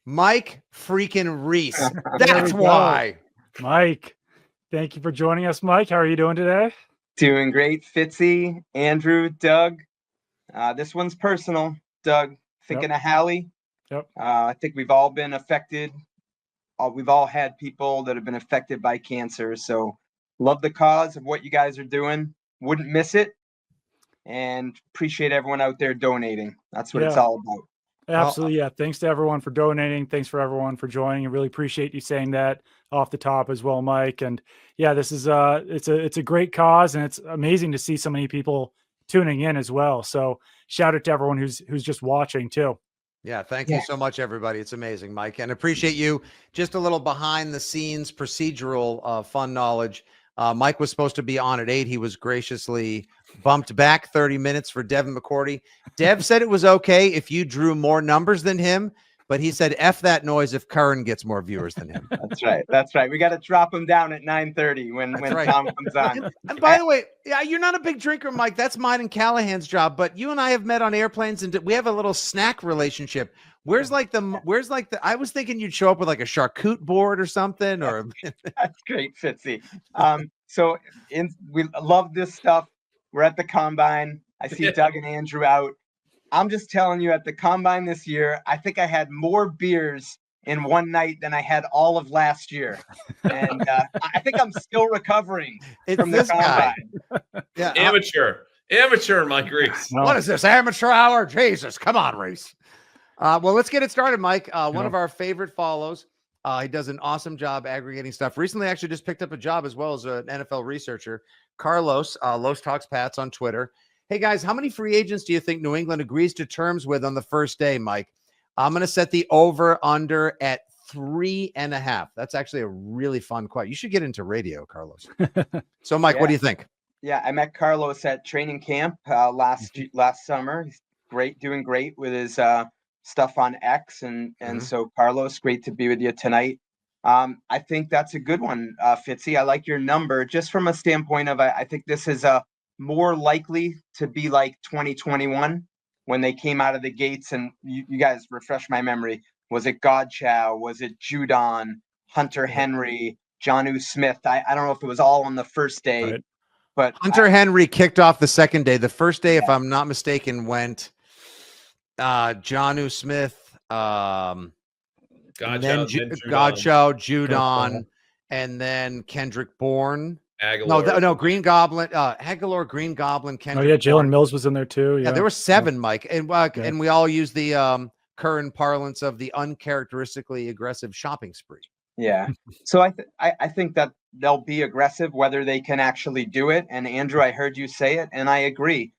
Mike freaking Reiss. That's why. Mike, thank you for joining us, Mike. How are you doing today? Doing great, Fitzy, Andrew, Doug. This one's personal, Doug. Thinking of Hallie. Yep. I think we've all been affected. We've all had people that have been affected by cancer. So love the cause of what you guys are doing. Wouldn't miss it. And appreciate everyone out there donating. That's what it's all about. Absolutely. Yeah. Thanks to everyone for donating. Thanks for everyone for joining. I really appreciate you saying that off the top as well, Mike. And yeah, this is it's a great cause, and it's amazing to see so many people tuning in as well. So shout out to everyone who's just watching too. Yeah. Thank you so much, everybody. It's amazing, Mike, and appreciate you. Just a little behind the scenes procedural fun knowledge. Mike was supposed to be on at 8. He was graciously bumped back 30 minutes for Devin McCourty. Dev said it was okay if you drew more numbers than him, but he said, F that noise if Curran gets more viewers than him. That's right. We got to drop him down at 9:30 when Tom comes on. And by the way, yeah, you're not a big drinker, Mike. That's mine and Callahan's job, but you and I have met on airplanes, and we have a little snack relationship. Where's the I was thinking you'd show up with like a charcuterie board or something, or that's great, Fitzy. We love this stuff. We're at the combine. I see Doug and Andrew out. I'm just telling you, at the combine this year, I think I had more beers in one night than I had all of last year. And I think I'm still recovering from the combine. Yeah, Amateur Mike Reiss. What is this, amateur hour? Jesus, come on, Reiss. Well, let's get it started, Mike. One of our favorite follows. He does an awesome job aggregating stuff. Recently, actually just picked up a job as well as an NFL researcher. Carlos, Los Talks Pats on Twitter. Hey, guys, how many free agents do you think New England agrees to terms with on the first day, Mike? I'm going to set the over-under at 3.5. That's actually a really fun question. You should get into radio, Carlos. So, Mike, what do you think? Yeah, I met Carlos at training camp last summer. He's doing great with his stuff on X. And so, Carlos, great to be with you tonight. I think that's a good one, Fitzy. I like your number just from a standpoint of I think this is more likely to be like 2021 when they came out of the gates. And you guys refresh my memory. Was it Godchow? Was it Judon, Hunter Henry, Jonnu Smith? I don't know if it was all on the first day. Right. But Hunter Henry kicked off the second day. The first day, if I'm not mistaken, went Jonnu Smith, Godchow, Judon, and then Kendrick Bourne. Aguilar. No, Green Goblin, Aguilar, Green Goblin, Kendrick. Oh yeah, Jalen Mills was in there too. Yeah, there were 7, Mike, and we all use the current parlance of the uncharacteristically aggressive shopping spree. Yeah, so I think that they'll be aggressive whether they can actually do it. And Andrew, I heard you say it, and I agree.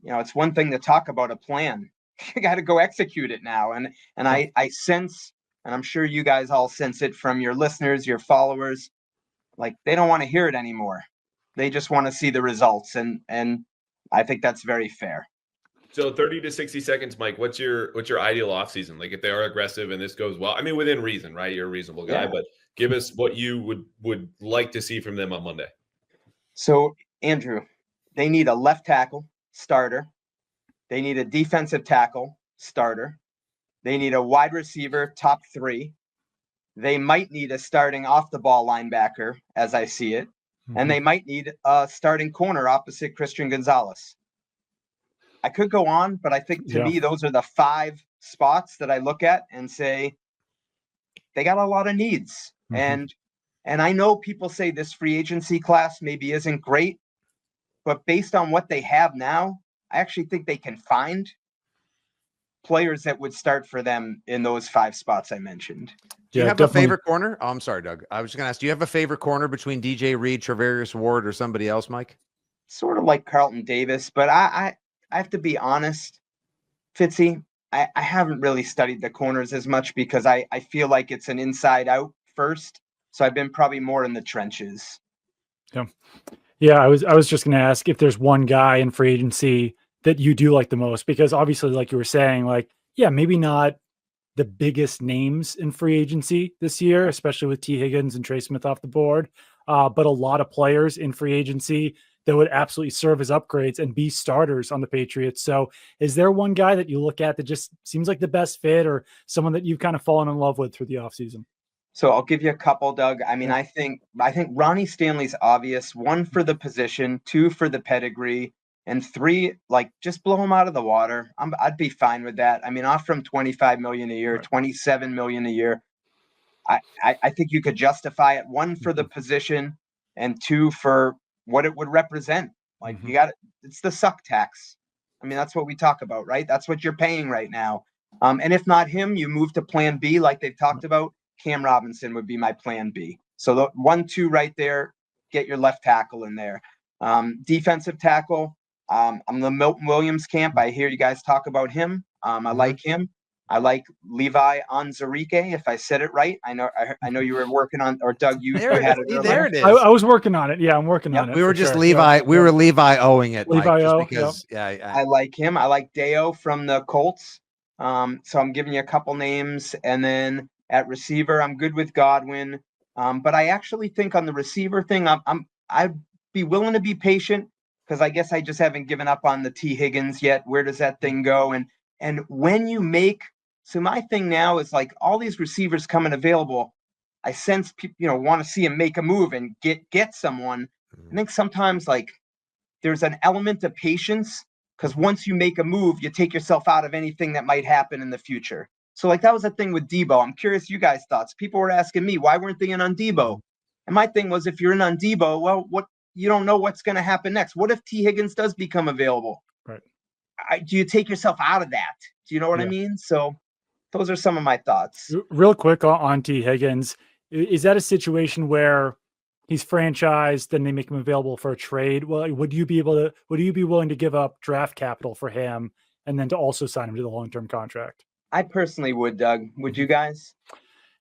You know, it's one thing to talk about a plan. You got to go execute it now. And I sense, and I'm sure you guys all sense it from your listeners, your followers, like they don't want to hear it anymore. They just want to see the results. And I think that's very fair. So 30 to 60 seconds, Mike, what's your ideal offseason? Like if they are aggressive and this goes well, I mean, within reason, right? You're a reasonable guy, but give us what you would like to see from them on Monday. So Andrew, they need a left tackle starter. They need a defensive tackle starter. They need a wide receiver, top 3. They might need a starting off the ball linebacker, as I see it. And they might need a starting corner opposite Christian Gonzalez. I could go on, but I think to me, those are the 5 spots that I look at and say, they got a lot of needs. And I know people say this free agency class maybe isn't great, but based on what they have now, I actually think they can find players that would start for them in those 5 spots I mentioned. Do you have a favorite corner? Oh, I'm sorry, Doug. I was just going to ask, do you have a favorite corner between DJ Reed, Travarius Ward, or somebody else, Mike? Sort of like Carlton Davis, but I have to be honest, Fitzy, I haven't really studied the corners as much because I feel like it's an inside out first. So I've been probably more in the trenches. Yeah, I was just going to ask if there's one guy in free agency that you do like the most, because obviously, like you were saying, like, yeah, maybe not the biggest names in free agency this year, especially with Tee Higgins and Trey Smith off the board, but a lot of players in free agency that would absolutely serve as upgrades and be starters on the Patriots. So is there one guy that you look at that just seems like the best fit, or someone that you've kind of fallen in love with through the offseason? So I'll give you a couple, Doug. I mean, I think Ronnie Stanley's obvious. 1 for the position, 2 for the pedigree, and 3, like, just blow him out of the water. I'd be fine with that. I mean, off from $25 million a year, Right. $27 million a year. I think you could justify it. 1 for the position and 2 for what it would represent. Like, you got it's the suck tax. I mean, that's what we talk about, right? That's what you're paying right now. And if not him, you move to plan B, like they've talked about. Cam Robinson would be my plan B. So the 1-2 right there, get your left tackle in there. Defensive tackle, I'm the Milton Williams camp. I hear you guys talk about him. I like him. I like Levi Onwuzurike, if I said it right. I know you were working on, or Doug, you had it earlier. There it is. I was working on it. Yeah, I'm working on it. We were just sure. Levi. We were Levi owing it. Levi Mike, just O, because, I like him. I like Deo from the Colts. So I'm giving you a couple names. And then at receiver, I'm good with Godwin. But I actually think on the receiver thing, I'd be willing to be patient, because I guess I just haven't given up on the Tee Higgins yet. Where does that thing go? And when you make, so my thing now is, like, all these receivers coming available, I sense people, want to see him make a move and get someone. I think sometimes, like, there's an element of patience, because once you make a move, you take yourself out of anything that might happen in the future. So, like, that was the thing with Debo. I'm curious you guys' thoughts. People were asking me, why weren't they in on Debo? And my thing was, if you're in on Debo, well, you don't know what's going to happen next. What if Tee Higgins does become available? Right. Do you take yourself out of that? Do you know what I mean? So those are some of my thoughts. Real quick on Tee Higgins, is that a situation where he's franchised, then they make him available for a trade? Well, would you be willing to give up draft capital for him and then to also sign him to the long-term contract? I personally would, Doug. Would you guys?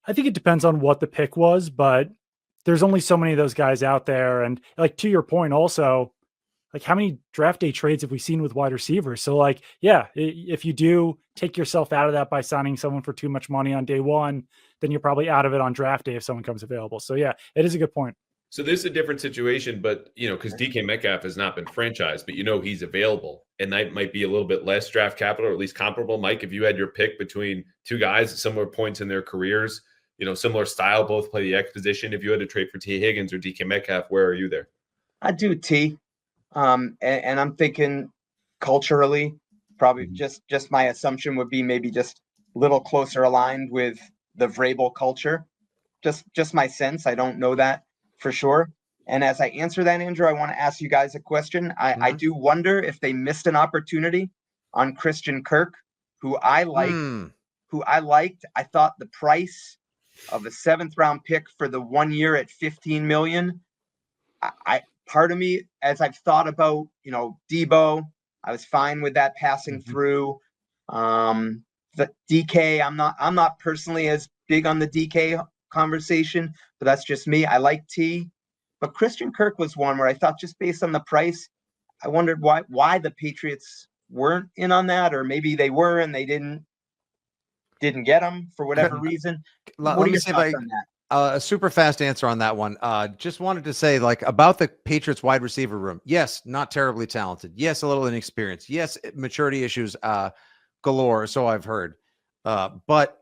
I think it depends on what the pick was, but there's only so many of those guys out there. And, like, to your point also, like, how many draft day trades have we seen with wide receivers? So, like, yeah, if you do take yourself out of that by signing someone for too much money on day one, then you're probably out of it on draft day if someone comes available. So yeah, it is a good point. So this is a different situation, but, because DK Metcalf has not been franchised, but he's available, and that might be a little bit less draft capital, or at least comparable. Mike, if you had your pick between two guys at similar points in their careers, similar style, both play the X position, if you had to trade for Tee Higgins or DK Metcalf, where are you there? I do T. And I'm thinking culturally, probably just my assumption would be maybe just a little closer aligned with the Vrabel culture. Just my sense. I don't know that for sure. And as I answer that, Andrew, I want to ask you guys a question. I do wonder if they missed an opportunity on Christian Kirk, who I liked. I thought the price of a 7th round pick for the 1 year at $15 million. Part of me, as I've thought about, Debo, I was fine with that passing through. The DK, I'm not personally as big on the DK conversation, but that's just me. I like T, but Christian Kirk was one where I thought, just based on the price, I wondered why the Patriots weren't in on that, or maybe they were and they didn't get him for whatever reason. What are your thoughts on that? A super fast answer on that one. Just wanted to say, like, about the Patriots wide receiver room. Yes, not terribly talented. Yes, a little inexperienced. Yes, maturity issues galore, so I've heard. But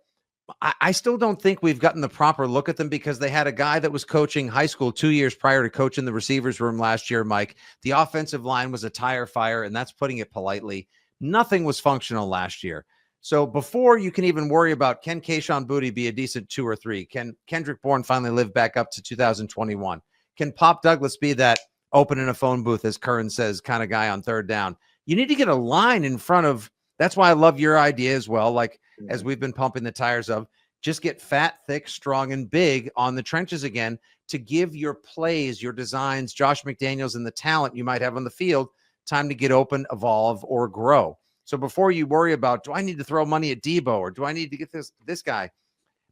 I still don't think we've gotten the proper look at them, because they had a guy that was coaching high school 2 years prior to coaching the receivers room last year, Mike. The offensive line was a tire fire, and that's putting it politely. Nothing was functional last year. So before you can even worry about, can Kayshon Boutte be a decent 2 or 3? Can Kendrick Bourne finally live back up to 2021? Can Pop Douglas be that open in a phone booth, as Curran says, kind of guy on third down? You need to get a line in front of. That's why I love your idea as well. Like, as we've been pumping the tires of, just get fat, thick, strong, and big on the trenches again to give your plays, your designs, Josh McDaniels, and the talent you might have on the field time to get open, evolve, or grow. So before you worry about, do I need to throw money at Debo, or do I need to get this guy?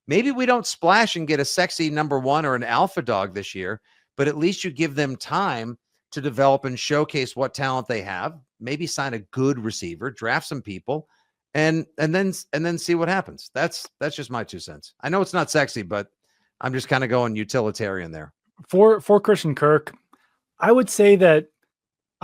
Maybe we don't splash and get a sexy number 1 or an alpha dog this year, but at least you give them time to develop and showcase what talent they have. Maybe sign a good receiver, draft some people, and then see what happens. That's just my 2 cents. I know it's not sexy, but I'm just kind of going utilitarian there. For Christian Kirk, I would say that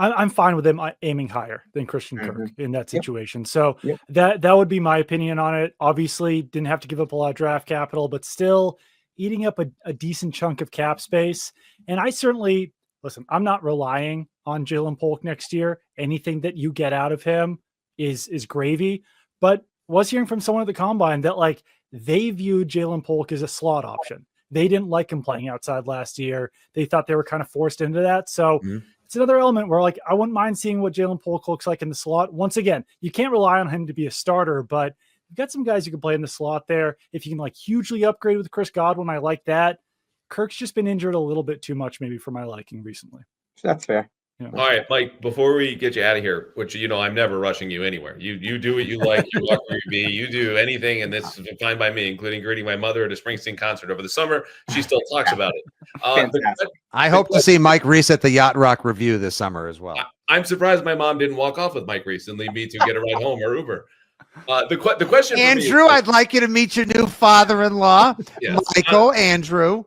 I'm fine with them aiming higher than Christian Kirk Mm-hmm. in that situation. So Yep. that would be my opinion on it. Obviously, didn't have to give up a lot of draft capital, but still eating up a decent chunk of cap space. And I certainly listen. I'm not relying on Jalen Polk next year. Anything that you get out of him is gravy. But was hearing from someone at the combine that like they viewed Jalen Polk as a slot option. They didn't like him playing outside last year. They thought they were kind of forced into that. So it's another element where like I wouldn't mind seeing what Jalen Polk looks like in the slot. Once again, you can't rely on him to be a starter, but you've got some guys you can play in the slot there. If you can like hugely upgrade with Chris Godwin, I like that. Kirk's just been injured a little bit too much, maybe for my liking recently. That's fair. Yeah. All right, Mike, before we get you out of here, which, I'm never rushing you anywhere. You do what you like. You walk where you be. You do anything, and this is fine by me, including greeting my mother at a Springsteen concert over the summer. She still talks about it. I hope to see Mike Reiss at the Yacht Rock Review this summer as well. I'm surprised my mom didn't walk off with Mike Reiss and leave me to get a ride home or Uber. The question for Andrew, me is, I'd like you to meet your new father-in-law, Yes, Michael Andrew.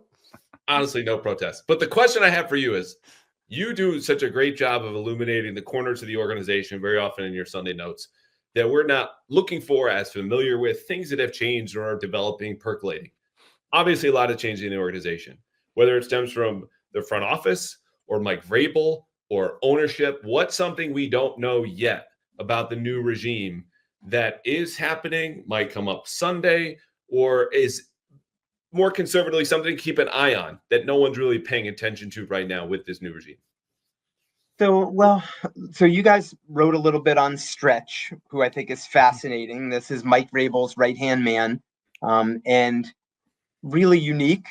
honestly, no protest. But the question I have for you is, you do such a great job of illuminating the corners of the organization very often in your Sunday notes that we're not looking for, as familiar with, things that have changed or are developing, percolating. Obviously, a lot of change in the organization, whether it stems from the front office or Mike Vrabel or ownership. What's something we don't know yet about the new regime that is happening, might come up Sunday, or is more conservatively something to keep an eye on that no one's really paying attention to right now with this new regime? So you guys wrote a little bit on Stretch, who I think is fascinating. This is Mike Vrabel's right-hand man, and really unique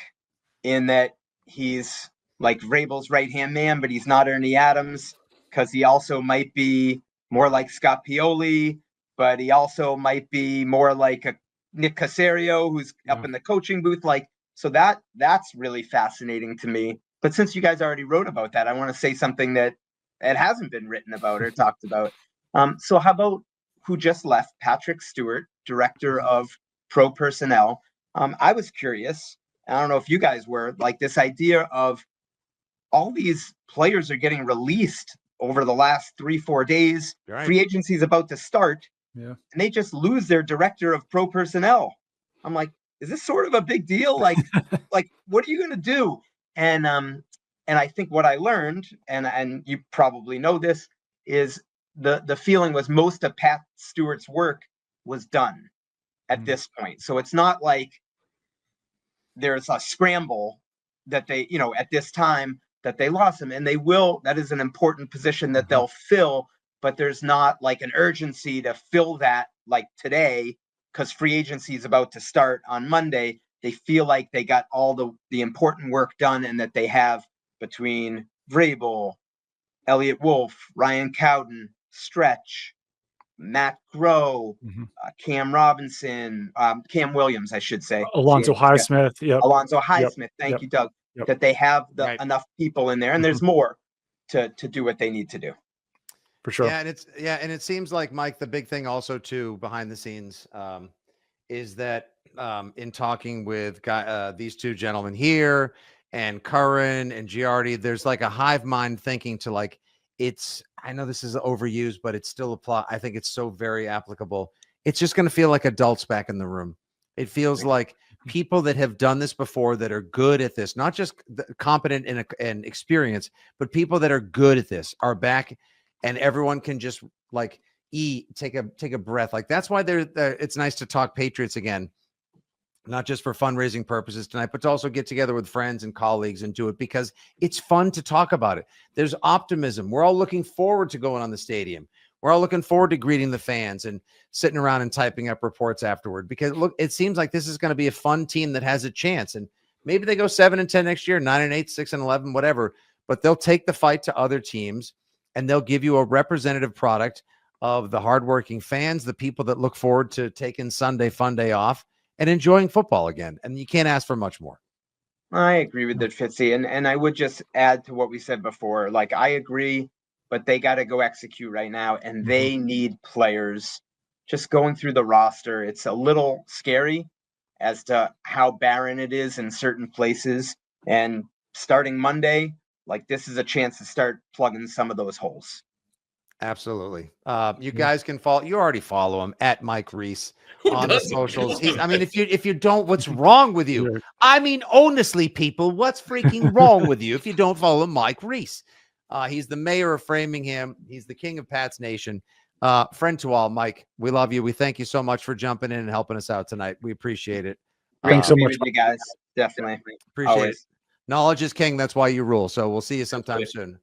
in that he's like Vrabel's right-hand man, but he's not Ernie Adams, because he also might be more like Scott Pioli, but he also might be more like a Nick Caserio, who's up in the coaching booth. So that's really fascinating to me. But since you guys already wrote about that, I want to say something that it hasn't been written about or talked about. So how about who just left? Patrick Stewart, director of pro personnel. I was curious. I don't know if you guys were, like, this idea of all these players are getting released over the last 3-4 days. Right. Free agency is about to start. Yeah. And they just lose their director of pro personnel. I'm like, is this sort of a big deal? Like what are you going to do? And I think what I learned, and you probably know this, is the feeling was most of Pat Stewart's work was done at this point. So it's not like there's a scramble that they, at this time that they lost him, and they will. That is an important position that they'll fill. But there's not like an urgency to fill that like today, because free agency is about to start on Monday. They feel like they got all the important work done, and that they have between Vrabel, Elliott Wolf, Ryan Cowden, Stretch, Matt Groh, Cam Robinson, Cam Williams, I should say. Alonzo Highsmith. Yep. Alonzo Highsmith. Thank you, Doug. Yep. That they have enough people in there, and there's more to do what they need to do. For sure. Yeah, and it seems like, Mike, the big thing also too behind the scenes is that in talking with these two gentlemen here and Curran and Giardi, there's like a hive mind thinking to like, I know this is overused, but it's still I think it's so very applicable. It's just going to feel like adults back in the room. It feels like people that have done this before, that are good at this, not just competent and experienced, but people that are good at this are back. And everyone can just like take a breath. Like that's why it's nice to talk Patriots again, not just for fundraising purposes tonight, but to also get together with friends and colleagues and do it because it's fun to talk about it. There's optimism. We're all looking forward to going on the stadium. We're all looking forward to greeting the fans and sitting around and typing up reports afterward, because look, it seems like this is going to be a fun team that has a chance. And maybe they go 7-10 next year, 9-8, 6-11, whatever, but they'll take the fight to other teams. And they'll give you a representative product of the hardworking fans, the people that look forward to taking Sunday fun day off and enjoying football again. And you can't ask for much more. I agree with that, Fitzy. And I would just add to what we said before. Like, I agree, but they got to go execute right now. And they need players. Just going through the roster, it's a little scary as to how barren it is in certain places. And starting Monday, Like, this is a chance to start plugging some of those holes. Absolutely. You guys can follow. You already follow him at Mike Reiss on the socials. I mean, if you don't, what's wrong with you? I mean, honestly, people, what's freaking wrong with you if you don't follow Mike Reiss? He's the mayor of Framingham. He's the king of Pats Nation. Friend to all, Mike. We love you. We thank you so much for jumping in and helping us out tonight. We appreciate it. Thanks so much, you guys. Definitely. Appreciate Always. it. Knowledge is king. That's why you rule. So we'll see you sometime soon.